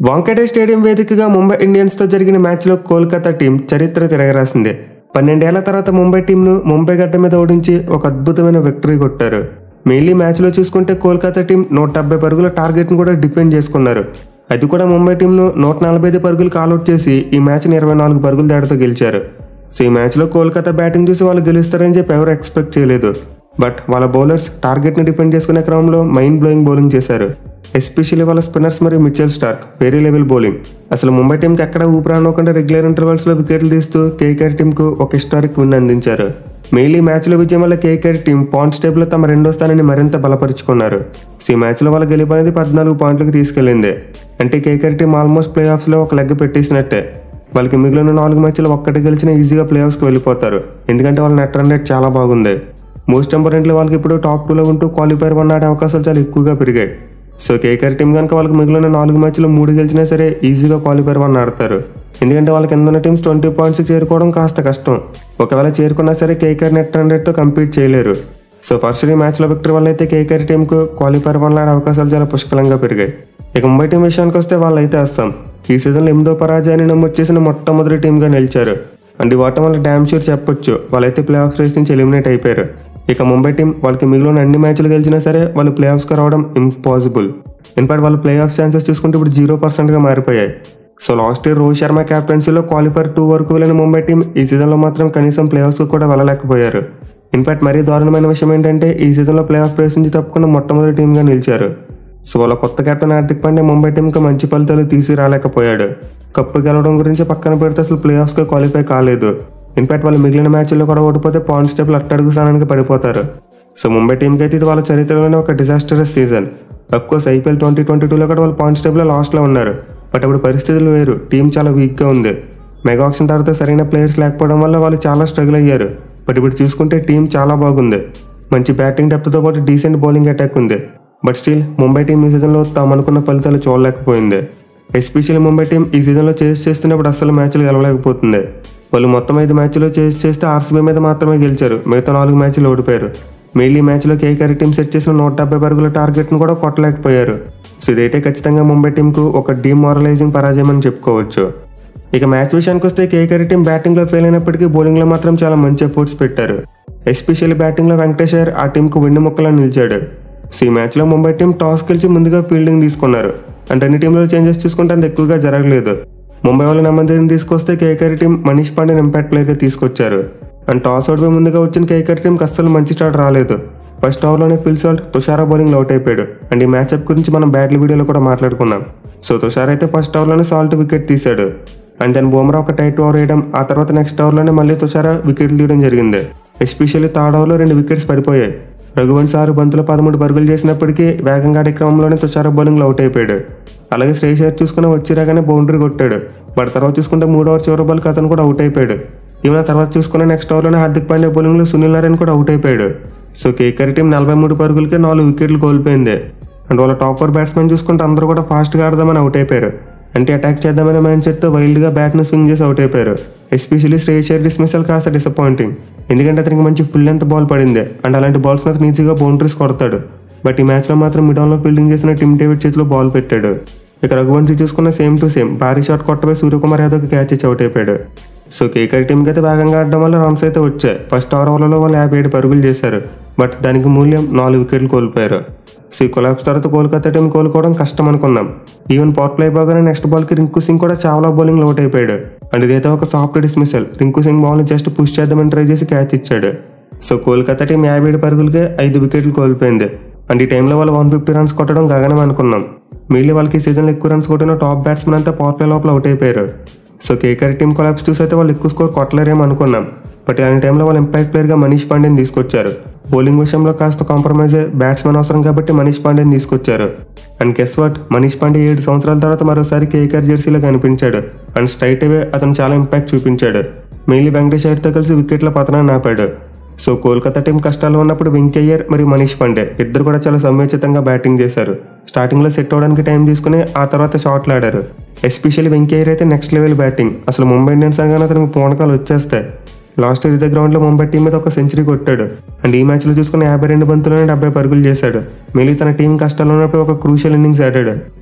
Wankhede stadium వేదికగా ముంబై ఇండియన్స్తో జరిగిన మ్యాచ్లో కోల్కతా టీం చరిత్ర తిరగరాసింది. 12 ఏళ్ల తర్వాత ముంబై టీంను ముంబై గడ్డ మీద ఓడించి ఒక అద్భుతమైన విక్టరీ కొట్టారు. మెయిన్లీ మ్యాచ్లో చూసుకుంటే కోల్కతా టీం 170 పరుగుల టార్గెట్ను కూడా డిఫెండ్ చేసుకున్నారు. అది కూడా ముంబై టీంను 145 పరుగులు కాల్అవుట్ చేసి ఈ మ్యాచ్ని 24 పరుగుల తేడాతో గెలిచారు. సో ఈ మ్యాచ్లో కోల్కతా బ్యాటింగ్ చూసి వాళ్ళు గెలుస్తారని చెప్పి ఎవరు ఎక్స్పెక్ట్ చేయలేదు. బట్ వాళ్ళ బౌలర్స్ టార్గెట్ని డిఫెండ్ చేసుకునే క్రమంలో మైండ్ బ్లోయింగ్ బౌలింగ్ చేశారు. ఎస్పెషల్లీ వాళ్ళ స్పిన్నర్స్ మరియు మిచెల్ స్టార్క్ వేరే లెవెల్ బౌలింగ్. అసలు ముంబై టీంకి ఎక్కడ ఊపిరాడకుండా రెగ్యులర్ ఇంటర్వెల్స్లో వికెట్లు తీస్తూ కేకేఆర్ టీంకు ఒక హిస్టారిక్ విన్ అందించారు. మెయిన్లీ మ్యాచ్లో విజయం వల్ల కేకేఆర్ టీం పాయింట్స్ టేబుల్లో తమ రెండో స్థానాన్ని మరింత బలపరుచుకున్నారు. సో ఈ మ్యాచ్లో వాళ్ళ గెలుపు అనేది 14 పాయింట్లకు తీసుకెళ్లింది. అంటే కేకేఆర్ టీం ఆల్మోస్ట్ ప్లే ఆఫ్స్లో ఒక లెగ్ పెట్టేసినట్టే. వాళ్ళకి మిగిలిన 4 మ్యాచ్లు ఒక్కటి గెలిచినా ఈజీగా ప్లే ఆఫ్స్కి వెళ్ళిపోతారు. ఎందుకంటే వాళ్ళ నెట్ రన్ రేట్ చాలా బాగుంది. మోస్ట్ ఇంపార్టెంట్లీ వాళ్ళకి ఇప్పుడు టాప్ 2లో ఉంటూ క్వాలిఫైర్ 1 ఆడే అవకాశాలు చాలా ఎక్కువగా పెరిగాయి. సో కేకేఆర్ టీం కనుక వాళ్ళకి మిగిలిన 4 మ్యాచ్లు 3 గెలిచినా సరే ఈజీగా క్వాలిఫైర్ 1 ఆడతారు. ఎందుకంటే వాళ్ళ కింద ఉన్న టీమ్స్ 20 పాయింట్స్కి చేరుకోవడం కాస్త కష్టం. ఒకవేళ చేరుకున్నా సరే కేకేఆర్ నెట్ రన్ రేట్తో కంపీట్ చేయలేరు. సో ఫస్ట్ ఈ మ్యాచ్లో విక్టరీ వల్ల అయితే కేకేఆర్ టీంకు క్వాలిఫైర్ 1 ఆడే అవకాశాలు చాలా పుష్కలంగా పెరిగాయి. ఇక ముంబై టీం విషయానికి వస్తే వాళ్ళైతే అస్సాం ఈ సీజన్లో 8వ పరాజయాన్ని నమోదు చేసిన మొట్టమొదటి టీంగా నిలిచారు. అండ్ వాటం వల్ల డ్యామ్ షూర్ చెప్పొచ్చు వాళ్ళైతే ప్లే ఆఫ్ రేస్ నుంచి ఎలిమినేట్ అయిపోయారు. ఇక ముంబై టీం వాళ్ళకి మిగిలిన అన్ని మ్యాచ్లు గెలిచినా సరే వాళ్ళు ప్లే ఆఫ్స్కి రావడం ఇంపాసిబుల్. ఇన్ఫాక్ట్ వాళ్ళ ప్లే ఆఫ్ ఛాన్సెస్ చూసుకుంటే ఇప్పుడు 0%గా మారిపోయాయి. So last year Rohit Sharma క్యాప్టెన్సీలో క్వాలిఫైర్ 2 వరకు వెళ్ళిన ముంబై టీం ఈ సీజన్లో మాత్రం కనీసం ప్లే ఆఫ్స్కి కూడా వెళ్ళలేకపోయారు. ఇన్ఫాక్ట్ మరీ దారుణమైన విషయం ఏంటంటే ఈ సీజన్లో ప్లే ఆఫ్ రేస్ నుంచి తప్పుకున్న మొట్టమొదటి టీంగా నిలిచారు. సో వాళ్ళ కొత్త కెప్టెన్ హార్దిక్ పాండ్యా ముంబై టీంకి మంచి ఫలితాలు తీసి రాలేకపోయాడు. కప్పు గెలవడం గురించి పక్కన పెడితే అసలు ప్లే ఆఫ్స్కి క్వాలిఫై కాలేదు. ఇన్ఫాక్ట్ వాళ్ళు మిగిలిన మ్యాచ్ల్లో కూడా ఓడిపోతే పాయింట్స్ టేబుల్ అట్టడుగు స్థానానికి పడిపోతారు. సో ముంబై టీంకి అయితే ఇది వాళ్ళ చరిత్రలోనే ఒక డిజాస్టరస్ సీజన్. అఫ్కోర్స్ ఐపీఎల్ 2022లో కూడా వాళ్ళు పాయింట్స్ టేబుల్లో లాస్ట్లో ఉన్నారు. బట్ అప్పుడు పరిస్థితులు వేరు. టీం చాలా వీక్గా ఉంది. మెగా ఆక్షన్ తర్వాత సరైన ప్లేయర్స్ లేకపోవడం వల్ల వాళ్ళు చాలా స్ట్రగుల్ అయ్యారు. బట్ ఇప్పుడు చూసుకుంటే టీం చాలా బాగుంది. మంచి బ్యాటింగ్ డెప్త్తో పాటు డీసెంట్ బౌలింగ్ అటాక్ ఉంది. బట్ స్టిల్ ముంబై టీం ఈ సీజన్లో తాము అనుకున్న ఫలితాలు చూడలేకపోయింది. ఎస్పెషల్లీ ముంబై టీం ఈ సీజన్లో చేస్తున్నప్పుడు అస్సలు మ్యాచ్లు గెలవలేకపోతుంది. వాళ్ళు మొత్తం 5 మ్యాచ్లో చేస్తే ఆర్సీబీ మీద మాత్రమే గెలిచారు. మిగతా 4 మ్యాచ్లు ఓడిపోయారు. మెయిన్లీ మ్యాచ్లో కేకేఆర్ టీం సెట్ చేసిన 170 పరుగుల టార్గెట్ను కూడా కొట్టలేకపోయారు. సో ఇదైతే ఖచ్చితంగా ముంబై టీంకు ఒక డీమారలైజింగ్ పరాజయం అని చెప్పుకోవచ్చు. ఇక మ్యాచ్ విషయానికి వస్తే కేకేఆర్ టీం బ్యాటింగ్లో ఫెయిల్ అయినప్పటికీ బౌలింగ్లో మాత్రం చాలా మంచి ఎఫర్ట్స్ పెట్టారు. ఎస్పెషల్లీ బ్యాటింగ్లో వెంకటేష్ అయ్యర్ ఆ టీంకు వెన్నెముక్కలా నిలిచాడు. సో ఈ మ్యాచ్లో ముంబై టీం టాస్ గెలిచి ముందుగా ఫీల్డింగ్ తీసుకున్నారు. అంటే అన్ని టీంలో చేంజెస్ చూసుకుంటే అంత ఎక్కువగా జరగలేదు. ముంబై వాళ్ళు నెమ్మదిని తీసుకొస్తే కేకేఆర్ టీం మనీష్ పాండేని ఇంపాక్ట్ ప్లేయర్గా తీసుకొచ్చారు. అండ్ టాస్ ఓడిపోయి ముందుగా వచ్చిన కేకేఆర్ టీంకి అస్సలు మంచి స్టార్ట్ రాలేదు. ఫస్ట్ ఓవర్లోనే ఫిల్ సాల్ట్ తుషారా బౌలింగ్లో అవుట్ అయిపోయాడు. అండ్ ఈ మ్యాచ్అప్ గురించి మనం బ్యాటిల్ వీడియోలో కూడా మాట్లాడుకున్నాం. సో తుషారా అయితే ఫస్ట్ ఓవర్లోనే సాల్ట్ వికెట్ తీశాడు. అండ్ దాని బుమ్రా ఒక టైట్ ఓవర్ వేయడం, ఆ తర్వాత నెక్స్ట్ ఓవర్లోనే మళ్ళీ తుషారా వికెట్లు తీయడం జరిగింది. ఎస్పెషల్లీ థర్డ్ ఓవర్లో 2 వికెట్స్ పడిపోయాయి. రఘువంశ్ 6 బంతులు 13 పరుగులు చేసినప్పటికీ వేగంగా ఆడే క్రమంలోనే తుషారా బౌలింగ్లో అవుట్ అయిపోయాడు. అలాగే శ్రేయస్ అయ్యర్ చూసుకుని వచ్చి రాగానే బౌండరీ కొట్టాడు. బట్ తర్వాత చూసుకుంటే 3వ ఓవర్ చివరి బాల్కి అతను కూడా అవుట్ అయిపోయాడు. ఈవెన్ తర్వాత చూసుకున్న నెక్స్ట్ ఓవర్లోనే హార్దిక్ పాండ్యా బౌలింగ్లో సునీల్ నారాయణ కూడా అవుట్ అయిపోయాడు. సో కేకేఆర్ టీం 43 పరుగులకే 4 వికెట్లు కోల్పోయింది. అండ్ వాళ్ళ టాప్ 4 బ్యాట్స్మెన్ చూసుకుంటే అందరూ కూడా ఫాస్ట్గా ఆడదామని అవుట్ అయిపోయారు. అంటే అటాక్ చేద్దామనే మైండ్ సెట్తో వైల్డ్గా బ్యాట్ను స్వింగ్ చేసి అవుట్ అయిపోయారు. ఎస్పెషల్లీ శ్రేయస్ అయ్యర్ డిస్మిసల్ కాస్త డిసప్పాయింటింగ్. ఎందుకంటే అతనికి మంచి ఫుల్ లెంత్ బాల్ పడింది. అండ్ అలాంటి బాల్స్ని అతను ఈజీగా బౌండరీస్ కొడతాడు. బట్ ఈ మ్యాచ్లో మాత్రం మిడ్-ఆన్లో ఫీల్డింగ్ చేసిన టిమ్ డేవిడ్ చేతిలో బాల్ పెట్టాడు. ఇక రఘువంశీ చూసుకున్న సేమ్ టు సేమ్ భారీ షాట్ కొట్టబోయి సూర్యకుమార్ యాదవ్కి క్యాచ్ ఇచ్చి అవుట్ అయిపోయాడు. సో కేకేఆర్ టీంకి అయితే వేగంగా ఆడడం వల్ల రన్స్ అయితే వచ్చాయి. ఫస్ట్ ఓవర్లలో వాళ్ళు 57 పరుగులు చేశారు. బట్ దానికి మూల్యం 4 వికెట్లు కోల్పోయారు. సో ఈ కొలాప్స్ తర్వాత కోల్కతా టీం కోలుకోవడం కష్టం అనుకున్నాం. ఈవెన్ పవర్ ప్లే బాగానే నెక్స్ట్ బాల్కి రింకు సింగ్ కూడా చాలా బౌలింగ్లో అవుట్ అయిపోయాడు. అండ్ ఇదైతే ఒక సాఫ్ట్ డిస్మిసల్. రింకు సింగ్ బాల్ని జస్ట్ పుష్ చేద్దామని ట్రై చేసి క్యాచ్ ఇచ్చాడు. సో కోల్కతా టీం 57 పరుగులకే 5 వికెట్లు కోల్పోయింది. అండ్ ఈ టైంలో వాళ్ళు 150 రన్స్ కొట్టడం గగనం అనుకున్నాం. మిగిలిన వాళ్ళకి ఈ సీజన్లో ఎక్కువ రన్స్ కొట్టిన టాప్ బ్యాట్స్మెన్ అంతా పవర్ ప్లే లోపల అవుట్ అయిపోయారు. సో కేకేఆర్ టీం కొలాప్స్ చూసైతే వాళ్ళు ఎక్కువ స్కోర్ కొట్టలేరేమో అనుకున్నాం. బట్ ఇలాంటి టైంలో వాళ్ళు ఇంపాక్ట్ ప్లేయర్గా మనీష్ పాండేని తీసుకొచ్చారు. బౌలింగ్ విషయంలో కాస్త కాంప్రమైజ్ బ్యాట్స్మెన్ అవసరం కాబట్టి మనీష్ పాండేని తీసుకొచ్చారు. And guess what, Manish Pandey 7 సంవత్సరాల తర్వాత మరోసారి కేకేఆర్ జెర్సీలో కనిపించాడు. అండ్ స్ట్రైట్ అవే అతను చాలా ఇంపాక్ట్ చూపించాడు. మెయిన్లీ వెంకటేష్ అయ్యర్తో కలిసి వికెట్ల పతనాన్ని ఆపాడు. సో కోల్కతా టీం కష్టాల్లో ఉన్నప్పుడు వెంకయ్య అయ్యర్ మరియు మనీష్ పాండే ఇద్దరు కూడా చాలా సమయోచితంగా బ్యాటింగ్ చేశారు. స్టార్టింగ్లో సెట్ అవడానికి టైం తీసుకుని ఆ తర్వాత షాట్లు ఆడారు. ఎస్పెషల్లీ వెంకయ్య అయ్యర్ అయితే నెక్స్ట్ లెవెల్ బ్యాటింగ్. అసలు ముంబై ఇండియన్స్ అనగానే అతనికి పూనకాలు వచ్చేస్తాయి. లాస్ట్ ఇయర్ ఇదే గ్రౌండ్లో ముంబై టీం మీద ఒక సెంచరీ కొట్టాడు. అండ్ ఈ మ్యాచ్లో చూసుకుని 52 బంతుల్లోనే 70 పరుగులు చేశాడు. మళ్ళీ తన టీం కష్టాల్లో ఉన్నప్పుడు ఒక క్రూషియల్ ఇన్నింగ్స్ ఆడాడు.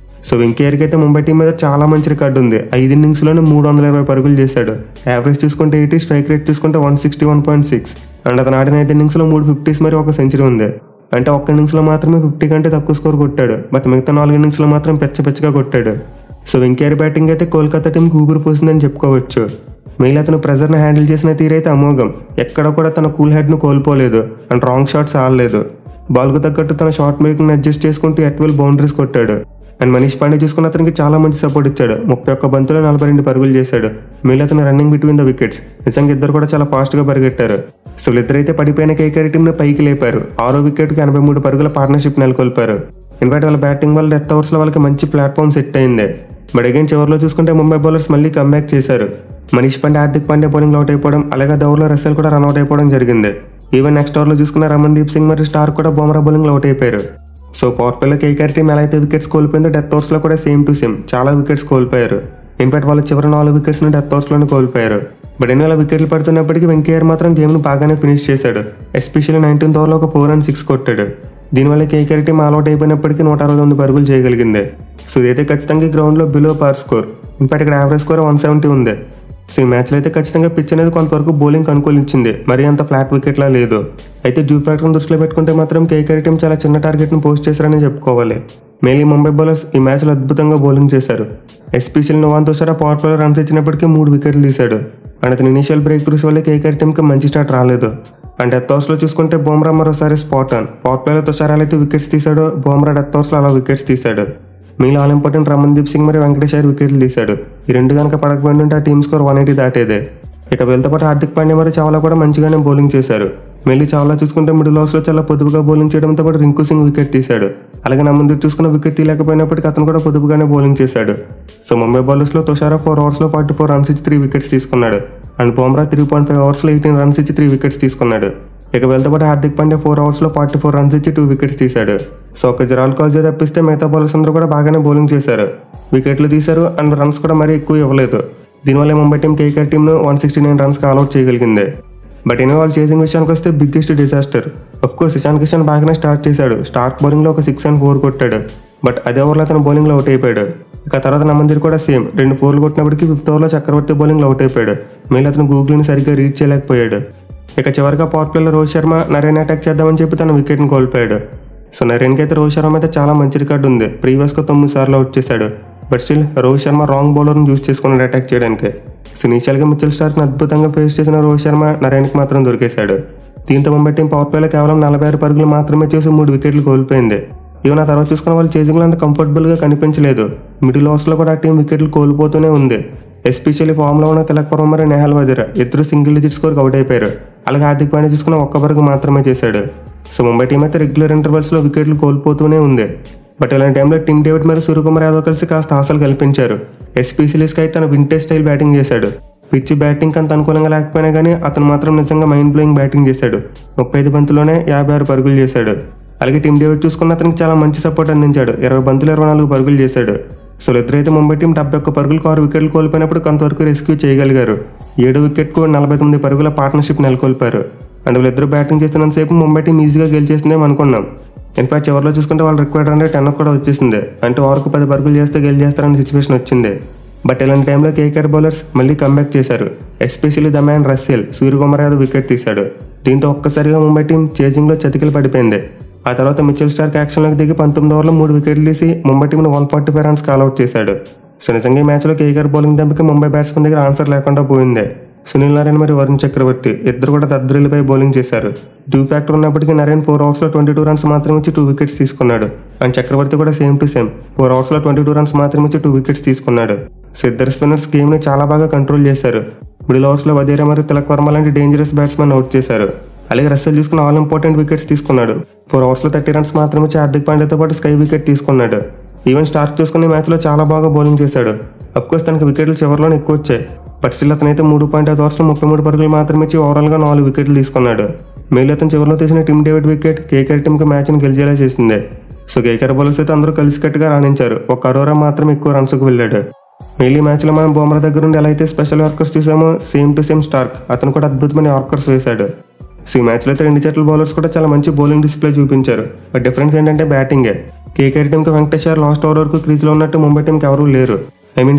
సో వెంకయ్యకి అయితే ముంబై టీం మీద చాలా మంచి రికార్డు ఉంది. 5 ఇన్నింగ్స్లోనే 320 పరుగులు చేశాడు. యావరేజ్ చూసుకుంటే 80, స్ట్రైక్ రేట్ చూసుకుంటే 161.6. అండ్ అతను ఆడిన 5 ఇన్నింగ్స్లో 3 50s మరి ఒక సెంచరీ ఉంది. అంటే ఒక్క ఇన్నింగ్స్లో మాత్రమే 50 కంటే తక్కువ స్కోర్ కొట్టాడు. బట్ మిగతా 4 ఇన్నింగ్స్లో మాత్రం పెచ్చగా కొట్టాడు. సో వెంకయ్య బ్యాటింగ్ అయితే కోల్కతా టీంకి ఊపిరి పోసిందని చెప్పుకోవచ్చు. మెయిల్ అతను ప్రెజర్ని హ్యాండిల్ చేసిన తీరైతే అమోఘం. ఎక్కడ కూడా తన కూల్ హెడ్ను కోల్పోలేదు అండ్ రాంగ్ షాట్స్ ఆడలేదు. బాల్కు తగ్గట్టు తన షాట్ మేకింగ్ అడ్జస్ట్ చేసుకుంటూ 12 బౌండరీస్ కొట్టాడు. అండ్ మనీష్ పాండే చూసుకున్న అతనికి చాలా మంచి సపోర్ట్ ఇచ్చాడు. 31 బంతులో 42 పరుగులు చేశాడు. మెయిల్ అతను రన్నింగ్ బిట్వీన్ ద వికెట్స్. నిజంగా ఇద్దరు కూడా చాలా ఫాస్ట్గా పరిగెట్టారు. సో వీళ్ళిద్దరైతే పడిపోయిన కేకేఆర్ టీంను పైకి లేపారు. 6వ వికెట్కి 83 పరుగుల పార్ట్నర్షిప్ నెలకొల్పారు. ఇన్ఫాక్ట్ వాళ్ళ బ్యాటింగ్ వల్ల డెత్ ఓవర్స్లో వాళ్ళకి మంచి ప్లాట్ఫామ్ సెట్ అయింది. బట్ అగైన్ చివరిలో చూసుకుంటే ముంబై బౌలర్స్ మళ్ళీ కమ్బ్యాక్ చేశారు. మనీష్ పాండే, హార్దిక్ పాండ్యా బౌలింగ్ అవుట్ అయిపోవడం, అలాగే ఓవర్లో రసెల్ కూడా రన్అట్ అయిపోవడం జరిగింది. ఈవెన్ నెక్స్ట్ ఓవర్లో చూసుకున్న రమన్దీప్ సింగ్ మరియు స్టార్ కూడా బుమ్రా బౌలింగ్లో అవుట్ అయిపోయారు. సో పవర్ ప్లేలో కేకేఆర్ టీం ఎలా అయితే వికెట్స్ కోల్పోయిందో డెత్ ఓవర్స్లో కూడా సేమ్ టు సేమ్ చాలా వికెట్స్ కోల్పోయారు. ఇన్ఫాక్ట్ వాళ్ళు చివరి 4 వికెట్స్ని డెత్ ఓవర్స్లోనే కోల్పోయారు. బట్ ఎన్ని వికెట్లు పడుతున్నప్పటికీ వెంకయ్య మాత్రం గేమ్ను బాగానే ఫినిష్ చేశాడు. ఎస్పెషల్లీ 19th ఓవర్లో ఒక 4 and 6 కొట్టాడు. దీనివల్ల కేకేఆర్ టీం ఆల్అౌట్ అయిపోయినప్పటికీ 169 పరుగులు చేయగలిగింది. సో ఇదైతే ఖచ్చితంగా ఈ గ్రౌండ్లో బిలో పార్ స్కోర్. ఇన్ఫాక్ట్ ఇక్కడ యావరేజ్ స్కోర్ 170 ఉంది. సో ఈ మ్యాచ్లో అయితే ఖచ్చితంగా పిచ్ అనేది కొంతవరకు బౌలింగ్ అనుకూలించింది. మరీ అంత ఫ్లాట్ వికెట్లా లేదు. అయితే డ్యూ ఫ్యాక్టర్ని దృష్టిలో పెట్టుకుంటే మాత్రం కేకేఆర్ టీం చాలా చిన్న టార్గెట్ను పోస్ట్ చేశారని చెప్పుకోవాలి. మెయిన్లీ ముంబై బౌలర్స్ ఈ మ్యాచ్లో అద్భుతంగా బౌలింగ్ చేశారు. ఎస్పెషల్లీ నువాన్ తుషారా పవర్ ప్లేలో రన్స్ ఇచ్చినప్పటికీ 3 వికెట్లు తీశాడు. అండ్ అతని ఇనిషియల్ బ్రేక్ త్రూస్ వల్ల కేకేఆర్ టీంకి మంచి స్టార్ట్ రాలేదు. అండ్ డెత్ ఓవర్స్లో చూసుకుంటే బుమ్రా మరోసారి స్పాట్ ఆన్. పవర్ ప్లేలో తుషారా అయితే వికెట్స్ తీశాడు, బుమ్రా డెత్ ఓవర్స్లో అలా వికెట్స్ తీశాడు. మీలో ఆల్ ఇంపార్టెంట్ రమన్దీప్ సింగ్ మరియు వెంకటేష్ అయ్యర్ వికెట్లు తీశాడు. ఈ రెండు కనుక పడకపోయింటే ఆ టీమ్ స్కోర్ 180 దాటేదే. ఇక వీళ్ళతో పాటు హార్దిక్ పాండ్యా మరియు చావ్లా కూడా మంచిగానే బౌలింగ్ చేశారు. మళ్ళీ చావ్లా చూసుకుంటే మిడిల్ ఓవర్స్లో చాలా పొదుపుగా బౌలింగ్ చేయడంతో పాటు రింకు సింగ్ వికెట్ తీశాడు. అలాగే రమన్దీప్ చూసుకున్న వికెట్ తీయలేకపోయినప్పటికీ అతను కూడా పొదుపుగానే బౌలింగ్ చేశాడు. సో ముంబై బౌలర్స్లో తుషారా 4 ఓవర్స్లో 44 రన్స్ ఇచ్చి 3 వికెట్స్ తీసుకున్నాడు. అండ్ బుమ్రా 3.5 ఓవర్స్లో 18 రన్స్ ఇచ్చి 3 వికెట్స్ తీసుకున్నాడు. ఇక వీళ్ళతో పాటు హార్దిక్ పాండ్యా 4 ఓవర్స్లో 44 రన్స్ ఇచ్చి 2 వికెట్స్ తీశాడు. సో ఒక జరాల్ కాజే తప్పిస్తే మిగతా బౌలర్స్ అందరూ కూడా బాగానే బౌలింగ్ చేశారు, వికెట్లు తీశారు అండ్ రన్స్ కూడా మరీ ఎక్కువ ఇవ్వలేదు. దీనివల్ల ముంబై టీం కేకేఆర్ టీంను 169 రన్స్కి ఆల్అౌట్ చేయగలిగింది. బట్ ఎన్ని వాళ్ళు చేసింగ్ విషయానికి వస్తే biggest disaster. Of course Ishan Kishan బాగానే స్టార్ట్ చేశాడు. స్టార్క్ బౌలింగ్లో ఒక 6 and 4 కొట్టాడు. బట్ అదే ఓవర్లో అతను బౌలింగ్లో అవుట్ అయిపోయాడు. ఇక తర్వాత నమందిర్ కూడా సేమ్ 2 4లు కొట్టినప్పటికీ 5th ఓవర్లో చక్రవర్తి బౌలింగ్లో అవుట్ అయిపోయాడు. మళ్ళీ అతను గూగుల్ని సరిగ్గా రీడ్ చేయలేకపోయాడు. ఇక చివరిగా పవర్ ప్లేలో రోహిత్ శర్మ నరేన్ అటాక్ చేద్దామని చెప్పి తన వికెట్ని కోల్పోయాడు. సో నరేన్కి అయితే రోహిత్ శర్మ అయితే చాలా మంచి రికార్డు ఉంది. ప్రీవియస్గా 9 సార్లు అవుట్ చేశాడు. But still Rohit Sharma wrong బౌలర్ని యూజ్ చేసుకున్నాడు అటాక్ చేయడానికి. సో ఇనిషియల్గా మిచెల్ స్టార్క్ని అద్భుతంగా ఫేస్ చేసిన రోహిత్ శర్మ నరేన్కి మాత్రం దొరికేశాడు. దీంతో ముంబై టీం పవర్ ప్లేలో కేవలం 46 పరుగులు మాత్రమే చేసి 3 వికెట్లు కోల్పోయింది. ఈవెన్ ఆ తర్వాత చూసుకున్న వాళ్ళు చేసింగ్లో అంత కంఫర్టబుల్గా కనిపించలేదు. మిడిల్ ఓవర్స్లో కూడా ఆ టీం వికెట్లు కోల్పోతూనే ఉంది. ఎస్పెషల్లీ ఫామ్లో ఉన్న తిలక్ వర్మ మరియు నెహల్ వజీరా ఇద్దరు సింగిల్ డిజిట్ స్కోర్కి అవుట్ అయిపోయారు. అలాగే హార్దిక్ పాండ్యా చూసుకున్న 1 పరుగు మాత్రమే చేశాడు. సో ముంబై టీం అయితే రెగ్యులర్ ఇంటర్వెల్స్లో వికెట్లు కోల్పోతూనే ఉంది. బట్ ఇలాంటి టైంలో టిమ్ డేవిడ్ మరియు సూర్యకుమార్ యాదవ్ కలిసి కాస్త ఆశలు కల్పించారు. ఎస్పెషల్లీ స్కై తన వింటేజ్ స్టైల్ బ్యాటింగ్ చేశాడు. పిచ్ బ్యాటింగ్ అంత అనుకూలంగా లేకపోయినా కానీ అతను మాత్రం నిజంగా మైండ్ బ్లోయింగ్ బ్యాటింగ్ చేశాడు. 35 బంతుల్లోనే 56 పరుగులు చేశాడు. అలాగే టిమ్ డేవిడ్ చూసుకున్న అతనికి చాలా మంచి సపోర్ట్ అందించాడు. 20 బంతులు 24 పరుగులు చేశాడు. సో ఇద్దరైతే ముంబై టీం 71 పరుగులకు 6 వికెట్లు కోల్పోయినప్పుడు కొంతవరకు రెస్క్యూ చేయగలిగారు. 7 వికెట్కు 49 పరుగుల పార్ట్నర్షిప్ నెలకొల్పారు. అండ్ వీళ్ళిద్దరు బ్యాటింగ్ చేస్తున్నంతసేపు ముంబై టీం ఈజీగా గెలిచేసిందేమో అనుకున్నాం. ఇన్ఫాక్ట్ చివరిలో చూసుకుంటే వాళ్ళు రిక్వైర్డ్ అంటే 10 కూడా వచ్చేసింది. అంటే ఓవర్కు 10 పరుగులు చేస్తే గెలిచేస్తారనే సిచ్యువేషన్ వచ్చింది. బట్ ఇలాంటి టైంలో కేకేఆర్ బౌలర్స్ మళ్ళీ కంబ్యాక్ చేశారు. Especially the man Russell Suryakumar Yadav wicket తీశాడు. దీంతో ఒక్కసారిగా ముంబై టీం చేజింగ్లో చతికిలు పడిపోయింది. ఆ తర్వాత మిచెల్ స్టార్క్ యాక్షన్లోకి దిగి 19 ఓవర్లో 3 వికెట్లు తీసి ముంబై టీంను 145 రన్స్కి ఆల్అౌట్ చేశాడు. సో నిజంగా ఈ మ్యాచ్లో కేకేఆర్ బౌలింగ్ దెబ్బకి ముంబై బ్యాట్స్మెన్ దగ్గర ఆన్సర్ లేకుండా పోయింది. సునీల్ నరేన్ మరియు వరుణ్ చక్రవర్తి ఇద్దరు కూడా దద్దరిల్లిపై బౌలింగ్ చేశారు. డ్యూ ఫ్యాక్టర్ ఉన్నప్పటికీ నరేన్ 4 ఓవర్స్లో 22 రన్స్ మాత్రం ఇచ్చి 2 వికెట్స్ తీసుకున్నాడు. అండ్ చక్రవర్తి కూడా సేమ్ టు సేమ్ 4 ఓవర్స్లో 22 రన్స్ మాత్రం ఇచ్చి 2 వికెట్స్ తీసుకున్నాడు. సో ఇద్దరు స్పిన్నర్స్ గేమ్ని చాలా బాగా కంట్రోల్ చేశారు. మిడిల్ ఓవర్స్లో వజీరా మరియు తిలక్ వర్మ లాంటి డేంజరస్ బ్యాట్స్మెన్ అవుట్ చేశారు. అలాగే రసెల్ తీసుకున్న ఆల్ ఇంపార్టెంట్ వికెట్స్ తీసుకున్నాడు. 4 ఓవర్స్లో 30 రన్స్ మాత్రం ఇచ్చి హార్దిక్ పాండ్యాతో పాటు స్కై వికెట్ తీసుకున్నాడు. ఈవెన్ స్టార్క్ చూసుకునే మ్యాచ్లో చాలా బాగా బౌలింగ్ చేశాడు. అఫ్కోర్స్ తనకు వికెట్లు చివరిలోనే ఎక్కువ వచ్చాయి. బట్ స్టిల్ అతనైతే 3.5 ఓవర్స్లో 33 పరుగులు మాత్రమే ఇచ్చి ఓవరాల్గా 4 వికెట్లు తీసుకున్నాడు. మేలు అతను చివరిలో తీసిన టిమ్ డేవిడ్ వికెట్ కేకేఆర్ టీంకి మ్యాచ్ని గెలిచేలా చేసింది. సో కేకేఆర్ బౌలర్స్ అయితే అందరూ కలిసికట్టుగా రాణించారు. ఒక అరోరా మాత్రం ఎక్కువ రన్స్కు వెళ్ళాడు. మెయిల్ ఈ మ్యాచ్లో మనం బుమ్రా దగ్గర నుండి ఎలా అయితే స్పెషల్ వర్కర్స్ చూసామో సేమ్ టు సేమ్ స్టార్క్ అతను కూడా అద్భుతమైన వర్కర్స్ వేశాడు. సో ఈ మ్యాచ్లో అయితే 2 జట్ల బౌలర్స్ కూడా చాలా మంచి బౌలింగ్ డిస్ప్లే చూపించారు. బట్ డిఫరెన్స్ ఏంటంటే బ్యాటింగే. కేకేఆర్ టీంకి వెంకటేశ్వర్ లాస్ట్ ఓవర్ వరకు క్రీజ్లో ఉన్నట్టు ముంబై టీంకి ఎవరూ లేరు.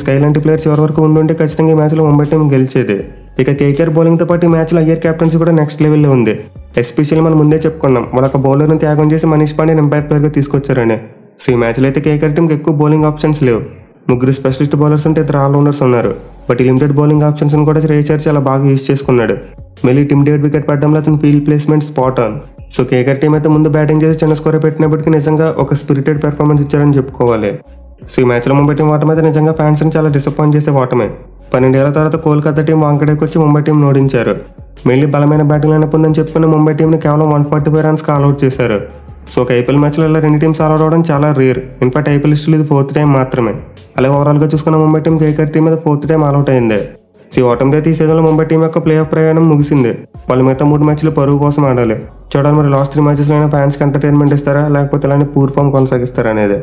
స్కై లాంటి ప్లేయర్స్ ఎవరి వరకు ఉండుంటే ఖచ్చితంగా ఈ మ్యాచ్లో ముంబై టీం గెలిచేది. ఇక కేకేఆర్ బౌలింగ్తో పాటు ఈ మ్యాచ్లో అయ్యర్ క్యాప్టెన్సీ కూడా నెక్స్ట్ లెవెల్లో ఉంది. ఎస్పెషల్లీ మనం ముందే చెప్పుకున్నాం వాళ్ళొక బౌలర్ని త్యాగం చేసి మనీష్ పాండేని ఇంపాక్ట్ ప్లేయర్గా తీసుకొచ్చారని. సో ఈ మ్యాచ్లో అయితే కేకేఆర్ టీంకి ఎక్కువ బౌలింగ్ ఆప్షన్స్ లేవు. 3 స్పెషలిస్ట్ బౌలర్స్ ఉంటే 2 ఆల్రౌండర్స్ ఉన్నారు. బట్ ఈ లిమిటెడ్ బౌలింగ్ ఆప్షన్స్ కూడా శ్రేయస్ చాలా బాగా యూజ్ చేసుకున్నాడు. మళ్ళీ టీమ్ డేవిడ్ వికెట్ పడడంలో అతను field placement spot on. So KKR team అయితే ముందు బ్యాటింగ్ చేసి చిన్న స్కోర్ పెట్టినప్పటికీ నిజంగా ఒక స్పిరిటెడ్ పెర్ఫార్మెన్స్ ఇచ్చారని చెప్పుకోవాలి. సో ఈ మ్యాచ్లో ముంబై టీం ఓటమి అయితే నిజంగా ఫ్యాన్స్ని చాలా డిసప్పాయింట్ చేసే ఓటమే. 12 ఏళ్ల తర్వాత కోల్కతా టీం వాంకడేకి వచ్చి ముంబై టీం ఓడించారు. మెయిన్లీ బలమైన బ్యాటింగ్ లైనప్ ఉందని చెప్పుకున్న ముంబై టీంని కేవలం 145 రన్స్ ఆల్అౌట్ చేశారు. సో ఒక ఐపీఎల్ మ్యాచ్లో ఇలా 2 టీమ్స్ ఆల్అౌట్ అవడం చాలా రేర్. ఇన్ఫాక్ట్ ఐపీఎల్ లిస్టులో ఇది 4th టైం మాత్రమే. అలాగే ఓవరాల్గా చూసుకున్న ముంబై టీం కేకేఆర్ టీం మీద 4th టైం ఆల్అౌట్ అయింది. సో ఈ ఓటమితో అయితే ఈ సీజన్లో ముంబై టీం యొక్క ప్లే ఆఫ్ ప్రయాణం ముగిసింది. వాళ్ళు మిగతా 3 మ్యాచ్లు పరుగు కోసం ఆడాలి. చూడాలి మరి లాస్ట్ 3 మ్యాచెస్లో అయినా ఫ్యాన్స్కి ఎంటర్టైన్మెంట్ ఇస్తారా లేకపోతే ఇలానే పూర్ ఫామ్ కొనసాగిస్తారా అనేది.